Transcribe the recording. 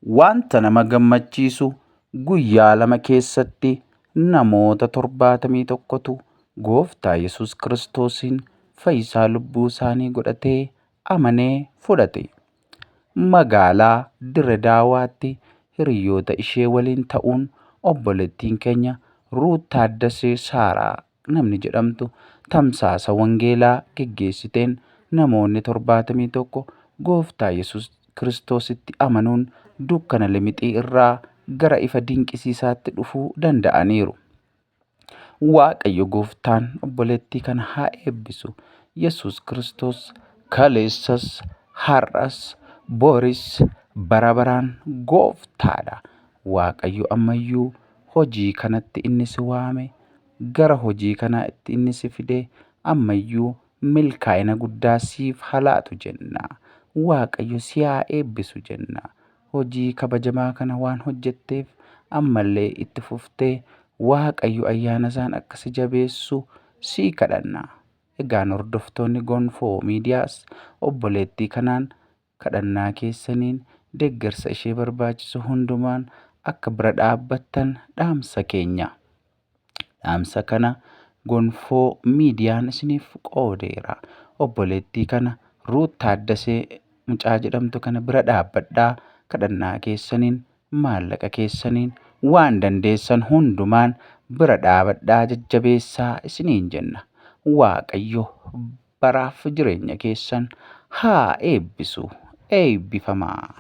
Wanta nama gammachiisu guyyaa lama keessatti namoota 71tu Gooftaa Yesuus Kiristoosiin fayyisaa lubbuu isaanii godhatee amanee fudhate. Magaalaa Dirre Daawaatti hiriyoota ishee waliin ta'uun obboleettiin keenya Ruut Taaddasee Saaraa namni jedhamtu tamsaasa wangeelaa geggeessiteen namoonni 71 Gooftaa Yesuus Kiristoositti amanuun dukkana limixii irraa gara ifa dinqisiisaatti dhufuu danda'aniiru. Waaqayyo Gooftaan obboleettii kana haa eebbisu. Yesuus Kiristoos kaleessas har'as boris bara baraan Gooftaadha. Waaqayyo ammayyuu hojii kanatti inni si waame, gara hojii kanaatti inni si fide ammayyuu milkaa'ina guddaa siif haa laatu jenna. Waaqayyo si haa eebbisu jenna. Hojii kabajamaa kana waan hojjetteef ammallee itti fuftee Waaqayyo ayyaana isaan akka si jabeessu sii kadhanna. Egaan hordoftoonni Gonfoo Miidiyaas obboleettii kanaan kadhannaa keessaniin deeggarsa ishee barbaachisu hundumaan akka bira dhaabbattan dhaamsa keenya. Dhaamsa kana Gonfoo Miidiyaan isiniif qoodeera. Obboleettii kana Ruut Taaddasee mucaa jedhamtu kana bira dhaabbadhaa. Kadhannaa keessaniin maallaqa keessaniin waan dandeessan hundumaan bira dhaabadhaa jajjabeessaa isiniin jenna. Waaqayyo baraaf jireenya keessan haa eebbisu. Eebbifamaa.